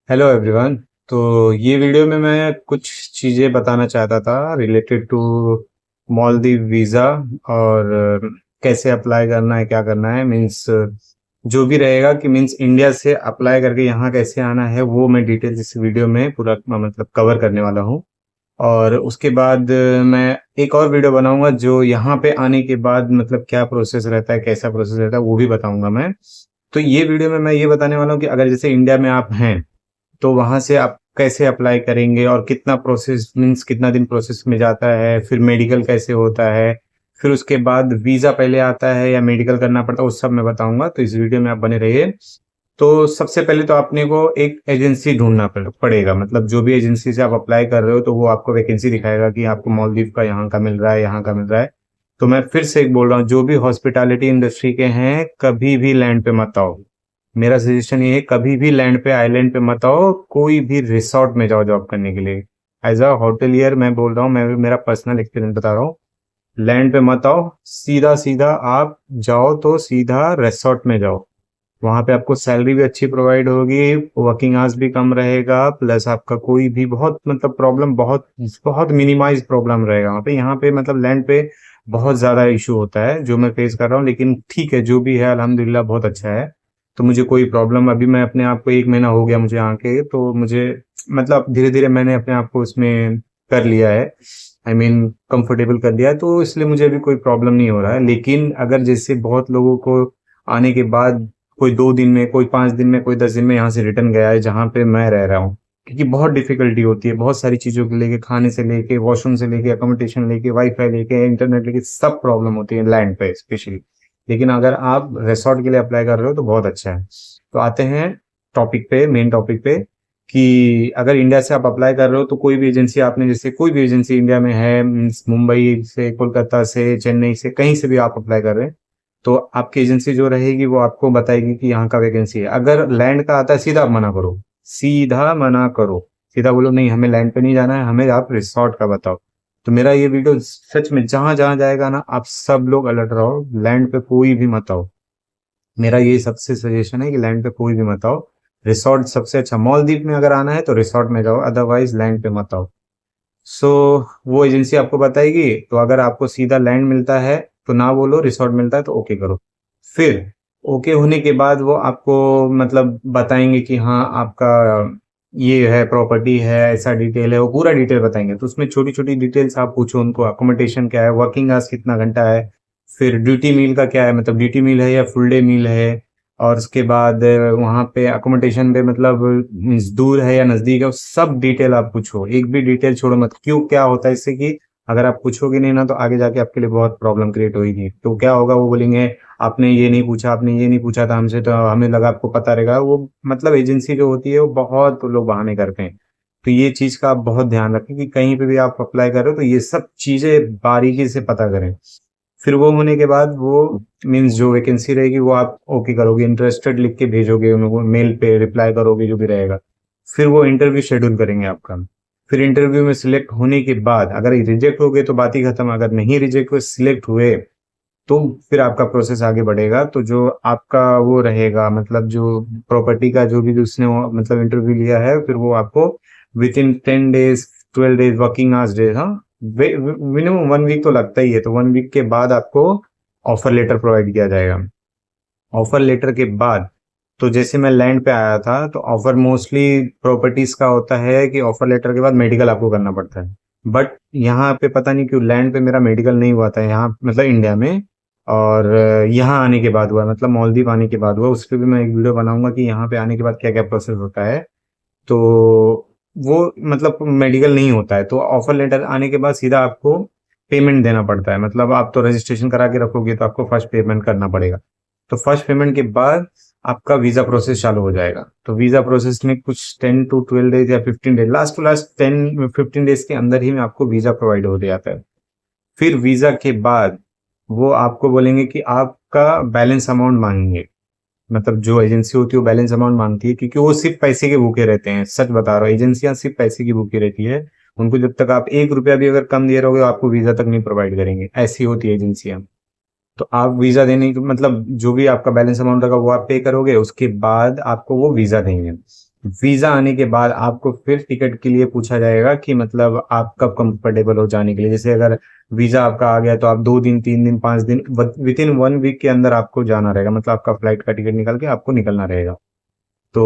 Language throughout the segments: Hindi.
Hello everyone. तो ये वीडियो में मैं कुछ चीज़ें बताना चाहता था रिलेटेड टू मालदीव वीज़ा और कैसे अप्लाई करना है, क्या करना है। मीन्स जो भी रहेगा कि मीन्स इंडिया से अप्लाई करके यहाँ कैसे आना है वो मैं डिटेल इस वीडियो में पूरा मतलब कवर करने वाला हूँ। और उसके बाद मैं एक और वीडियो बनाऊंगा जो यहाँ पे आने के बाद मतलब क्या प्रोसेस रहता है, कैसा प्रोसेस रहता है, वो भी बताऊंगा मैं। तो ये वीडियो में मैं ये बताने वाला हूँ कि अगर जैसे इंडिया में आप हैं तो वहां से आप कैसे अप्लाई करेंगे और कितना प्रोसेस मीन्स कितना दिन प्रोसेस में जाता है, फिर मेडिकल कैसे होता है, फिर उसके बाद वीजा पहले आता है या मेडिकल करना पड़ता है, उस सब मैं बताऊंगा। तो इस वीडियो में आप बने रहिए। तो सबसे पहले तो आपने को एक एजेंसी ढूंढना पड़ेगा। मतलब जो भी एजेंसी से आप अप्लाई कर रहे हो तो वो आपको वैकेंसी दिखाएगा कि आपको मालदीव का यहाँ का मिल रहा है, यहाँ का मिल रहा है। तो मैं फिर से एक बोल रहा हूँ, जो भी हॉस्पिटैलिटी इंडस्ट्री के हैं कभी भी लैंड पे मत आओ। मेरा सजेशन ये है, कभी भी लैंड पे आइलैंड पे मत आओ, कोई भी रिसोर्ट में जाओ जॉब करने के लिए। एज अ होटलियर मैं बोल रहा हूँ, मैं मेरा पर्सनल एक्सपीरियंस बता रहा हूँ। लैंड पे मत आओ, सीधा सीधा आप जाओ तो सीधा रिसोर्ट में जाओ। वहां पे आपको सैलरी भी अच्छी प्रोवाइड होगी, वर्किंग आवर्स भी कम रहेगा, प्लस आपका कोई भी बहुत मतलब प्रॉब्लम बहुत बहुत मिनिमाइज प्रॉब्लम रहेगा वहाँ पे। यहाँ पे मतलब लैंड पे बहुत ज्यादा इशू होता है जो मैं फेस कर रहा हूँ, लेकिन ठीक है जो भी है अल्हम्दुलिल्लाह बहुत अच्छा है। तो मुझे कोई प्रॉब्लम, अभी मैं अपने आप को 1 महीना हो गया मुझे आके, तो मुझे मतलब धीरे धीरे मैंने अपने आप को उसमें कर लिया है। आई मीन कंफर्टेबल कर लिया है, तो इसलिए मुझे अभी कोई प्रॉब्लम नहीं हो रहा है। लेकिन अगर जैसे बहुत लोगों को आने के बाद कोई 2 दिन में, कोई 5 दिन में, कोई 10 दिन में यहाँ से रिटर्न गया है जहाँ पे मैं रह रहा हूँ, क्योंकि बहुत डिफिकल्टी होती है बहुत सारी चीजों को लेके, खाने से लेके, वॉशरूम से लेके, अकोमोडेशन लेके, वाईफाई लेके, इंटरनेट लेके, सब प्रॉब्लम होती है लैंड पे स्पेशली। लेकिन अगर आप रिसोर्ट के लिए अप्लाई कर रहे हो तो बहुत अच्छा है। तो आते हैं टॉपिक पे, मेन टॉपिक पे, कि अगर इंडिया से आप अप्लाई कर रहे हो तो कोई भी एजेंसी, आपने जैसे कोई भी एजेंसी इंडिया में है, मीन्स मुंबई से, कोलकाता से, चेन्नई से, कहीं से भी आप अप्लाई कर रहे हैं, तो आपकी एजेंसी जो रहेगी वो आपको बताएगी कि यहाँ का वैकेंसी है। अगर लैंड का आता है सीधा आप मना करो, सीधा मना करो, सीधा बोलो नहीं हमें लैंड पे नहीं जाना है, हमें आप रिसोर्ट का बताओ। तो मेरा ये वीडियो सच में जहां जहां जाएगा ना, आप सब लोग अलर्ट रहो, लैंड पे कोई भी मत आओ। मेरा ये सबसे सजेशन है कि लैंड पे कोई भी मत आओ। रिसोर्ट सबसे अच्छा, मालदीव में अगर आना है तो रिसोर्ट में जाओ, अदरवाइज लैंड पे मत आओ। सो वो एजेंसी आपको बताएगी। तो अगर आपको सीधा लैंड मिलता है तो ना बोलो, रिसोर्ट मिलता है तो ओके करो। फिर ओके होने के बाद वो आपको मतलब बताएंगे कि हाँ आपका ये है, प्रॉपर्टी है, ऐसा डिटेल है, वो पूरा डिटेल बताएंगे। तो उसमें छोटी छोटी डिटेल्स आप पूछो उनको, अकोमोडेशन क्या है, वर्किंग आवर्स कितना घंटा है, फिर ड्यूटी मील का क्या है, मतलब ड्यूटी मील है या फुल डे मील है। और उसके बाद वहाँ पे अकोमोडेशन पे मतलब मीन्स दूर है या नजदीक है, वो सब डिटेल आप पूछो, एक भी डिटेल छोड़ो मत। क्यों, क्या होता है इससे कि अगर आप पूछोगे नहीं ना तो आगे जाके आपके लिए बहुत प्रॉब्लम क्रिएट होगी। तो क्या होगा, वो बोलेंगे आपने ये नहीं पूछा, आपने ये नहीं पूछा था हमसे, तो हमें लगा आपको पता रहेगा। वो मतलब एजेंसी जो होती है वो बहुत लोग बहाने करते हैं। तो ये चीज का आप बहुत ध्यान रखें कि कहीं पे भी आप अप्लाई कर रहे हो तो ये सब चीजें बारीकी से पता करें। फिर वो होने के बाद वो मीन्स जो वैकेंसी रहेगी वो आप ओके करोगे, इंटरेस्टेड लिख के भेजोगे उनको, मेल पे रिप्लाई करोगे जो भी रहेगा। फिर वो इंटरव्यू शेड्यूल करेंगे आपका। फिर इंटरव्यू में सिलेक्ट होने के बाद अगर रिजेक्ट हो गए तो बात ही खत्म, अगर नहीं रिजेक्ट हुए, सिलेक्ट हुए, तो फिर आपका प्रोसेस आगे बढ़ेगा। तो जो आपका वो रहेगा, मतलब जो प्रॉपर्टी का जो भी उसने मतलब इंटरव्यू लिया है, फिर वो आपको with in 10 days, 12 days, working hours days, हाँ मिनिमम 1 वीक तो लगता ही है। तो 1 वीक के बाद आपको ऑफर लेटर प्रोवाइड किया जाएगा। ऑफर लेटर के बाद, तो जैसे मैं लैंड पे आया था तो ऑफर मोस्टली प्रॉपर्टीज का होता है कि ऑफर लेटर के बाद मेडिकल आपको करना पड़ता है। बट यहाँ पे पता नहीं क्यों लैंड पे मेरा मेडिकल नहीं हुआ था यहाँ, मतलब इंडिया में। और यहाँ आने के बाद हुआ, मतलब मालदीव आने के बाद हुआ। उस पर भी मैं एक वीडियो बनाऊंगा कि यहाँ पे आने के बाद क्या क्या प्रोसेस होता है। तो वो मतलब मेडिकल नहीं होता है, तो ऑफर लेटर आने के बाद सीधा आपको पेमेंट देना पड़ता है। मतलब आप तो रजिस्ट्रेशन करा के रखोगे तो आपको फर्स्ट पेमेंट करना पड़ेगा। तो फर्स्ट पेमेंट के बाद आपका वीजा प्रोसेस चालू हो जाएगा। तो वीजा प्रोसेस में कुछ 10 to 12 डेज या 15 days, last to last 10-15 days के अंदर ही में आपको वीजा प्रोवाइड हो जाता है। फिर वीजा के बाद वो आपको बोलेंगे कि आपका बैलेंस अमाउंट मांगेंगे। मतलब जो एजेंसी होती है वो बैलेंस अमाउंट मांगती है, क्योंकि वो सिर्फ पैसे के भूखे रहते हैं। सच बता रहा हूँ, एजेंसियां सिर्फ पैसे की भूखी रहती है। उनको जब तक आप 1 रुपया भी अगर कम दे रहोगे आपको वीजा तक नहीं प्रोवाइड करेंगे, ऐसी होती है एजेंसियां। तो आप वीजा मतलब जो भी आपका बैलेंस अमाउंट रहेगा वो आप पे करोगे, उसके बाद आपको वो वीजा देंगे। वीजा आने के बाद आपको फिर टिकट के लिए पूछा जाएगा कि मतलब आप कब कंफर्टेबल हो जाने के लिए। जैसे अगर वीजा आपका आ गया तो आप 2 दिन 3 दिन 5 दिन विद इन 1 वीक के अंदर आपको जाना रहेगा, मतलब आपका फ्लाइट का टिकट निकाल के आपको निकलना रहेगा। तो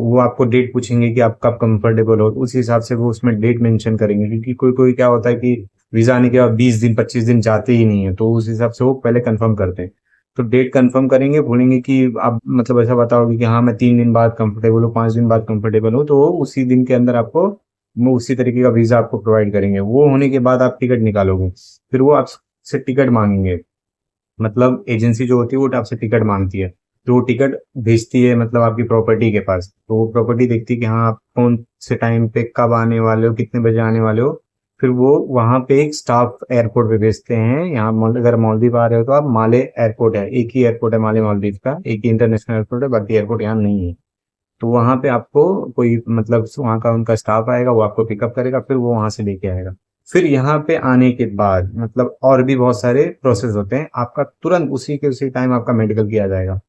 वो आपको डेट पूछेंगे कि आप कब कंफर्टेबल हो, उस हिसाब से वो उसमें डेट मेंशन करेंगे। क्योंकि कोई कोई क्या होता है कि वीजा आने के बाद 20 दिन 25 दिन जाते ही नहीं है, तो उस हिसाब से वो पहले कंफर्म करते हैं। तो डेट कंफर्म करेंगे, बोलेंगे कि आप मतलब ऐसा बताओगे कि हाँ मैं 3 दिन बाद कंफर्टेबल हूँ, 5 दिन बाद कंफर्टेबल हूँ, तो वो उसी दिन के अंदर आपको वो उसी तरीके का वीजा आपको प्रोवाइड करेंगे। वो होने के बाद आप टिकट निकालोगे, फिर वो आपसे टिकट मांगेंगे। मतलब एजेंसी जो होती है वो आपसे टिकट मांगती है, तो वो टिकट भेजती है मतलब आपकी प्रॉपर्टी के पास। तो वो प्रॉपर्टी देखती है कि हाँ आप कौन से टाइम पे कब आने वाले हो, कितने बजे आने वाले हो। फिर वो वहाँ पे एक स्टाफ एयरपोर्ट पे भेजते हैं। यहाँ अगर मालदीव आ रहे हो तो आप माले एयरपोर्ट है, एक ही एयरपोर्ट है माले मालदीव का, एक ही इंटरनेशनल एयरपोर्ट है, बाकी एयरपोर्ट यहाँ नहीं है। तो वहाँ पे आपको कोई मतलब वहाँ का उनका स्टाफ आएगा, वो आपको पिकअप करेगा, फिर वो वहाँ से लेके आएगा। फिर यहाँ पे आने के बाद मतलब और भी बहुत सारे प्रोसेस होते हैं। आपका तुरंत उसी के उसी टाइम आपका मेडिकल किया जाएगा,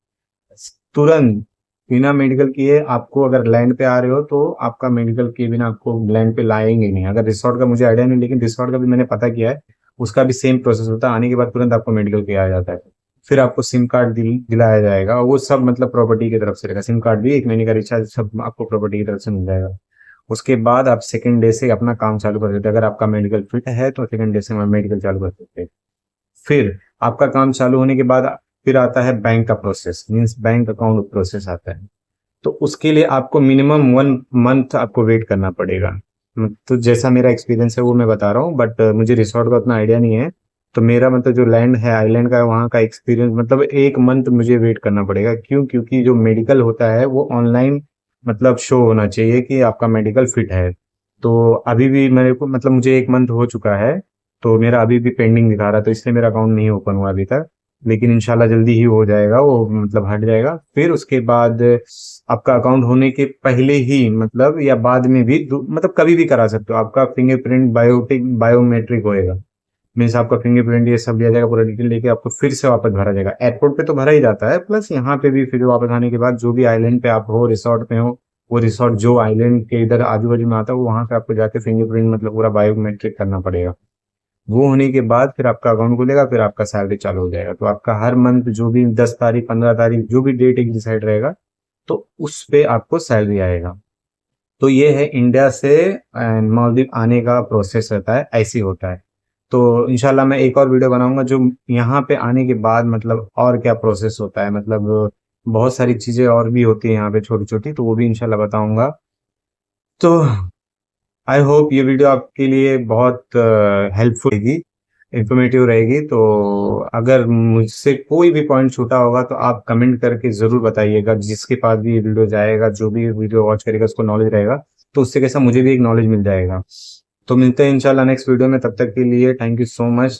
तुरंत। बिना मेडिकल किए आपको अगर लैंड पे आ रहे हो तो आपका मेडिकल किए बिना आपको लैंड पे लाएंगे नहीं। अगर रिसोर्ट का मुझे आइडिया नहीं, लेकिन रिसोर्ट का भी मैंने पता किया है, उसका भी सेम प्रोसेस होता है। आने के बाद तुरंत आपको मेडिकल किया जाता है। फिर आपको सिम कार्ड दिलाया जाएगा, वो सब मतलब प्रॉपर्टी की तरफ से रहेगा। सिम कार्ड भी, 1 महीने का रिचार्ज, सब आपको प्रॉपर्टी की तरफ से मिल जाएगा। उसके बाद आप सेकंड डे से अपना काम चालू कर सकते हैं। अगर आपका मेडिकल फिट है तो सेकंड डे से मेडिकल चालू कर सकते हैं। फिर आपका काम चालू होने के बाद फिर आता है बैंक का process, means bank account process आता है। तो उसके लिए आपको मिनिमम 1 मंथ आपको वेट करना पड़ेगा। तो जैसा मेरा एक्सपीरियंस है वो मैं बता रहा हूँ, बट मुझे रिसोर्ट का उतना आइडिया नहीं है। तो मेरा मतलब जो लैंड है आइलैंड का, वहाँ का एक्सपीरियंस मतलब 1 मंथ मुझे वेट करना पड़ेगा। क्यों? क्योंकि जो मेडिकल होता है वो ऑनलाइन मतलब शो होना चाहिए कि आपका मेडिकल फिट है। तो अभी भी मेरे को मतलब मुझे 1 मंथ हो चुका है, तो मेरा अभी भी पेंडिंग दिखा रहा है, तो इसलिए मेरा अकाउंट नहीं ओपन हुआ अभी तक। लेकिन इंशाल्लाह जल्दी ही हो जाएगा वो, मतलब हट जाएगा। फिर उसके बाद आपका अकाउंट होने के पहले ही मतलब या बाद में भी मतलब कभी भी करा सकते हो। आपका फिंगरप्रिंट बायोमेट्रिक होएगा, मीन्स आपका फिंगरप्रिंट ये सब लिया जाएगा, पूरा डिटेल लेके आपको फिर से वापस भरा जाएगा। एयरपोर्ट पे तो भरा ही जाता है, प्लस यहाँ पे भी फिर वापस आने के बाद जो भी आइलैंड पे आप हो, रिसोर्ट पे हो, वो रिसोर्ट जो आइलैंड के इधर आजू बाजू में आता है, वो वहां पे आपको जाके फिंगरप्रिंट मतलब पूरा बायोमेट्रिक करना पड़ेगा। वो होने के बाद फिर आपका अकाउंट खुलेगा, फिर आपका सैलरी चालू हो जाएगा। तो आपका हर मंथ जो भी 10 तारीख 15 तारीख जो भी डेट एक डिसाइड रहेगा, तो उस पे आपको सैलरी आएगा। तो ये है इंडिया से मालदीव आने का प्रोसेस रहता है, ऐसे ही होता है। तो इंशाल्लाह मैं एक और वीडियो बनाऊंगा जो यहाँ पे आने के बाद मतलब और क्या प्रोसेस होता है, मतलब बहुत सारी चीजें और भी होती है यहाँ पे छोटी छोटी, तो वो भी इंशाल्लाह बताऊंगा। तो आई होप ये वीडियो आपके लिए बहुत हेल्पफुल रहेगी, इंफॉर्मेटिव रहेगी। तो अगर मुझसे कोई भी पॉइंट छूटा होगा तो आप कमेंट करके ज़रूर बताइएगा। जिसके पास भी ये वीडियो जाएगा, जो भी वीडियो वॉच करेगा, उसको नॉलेज रहेगा, तो उससे कैसा मुझे भी एक नॉलेज मिल जाएगा। तो मिलते हैं इंशाल्लाह नेक्स्ट वीडियो में, तब तक के लिए थैंक यू सो मच।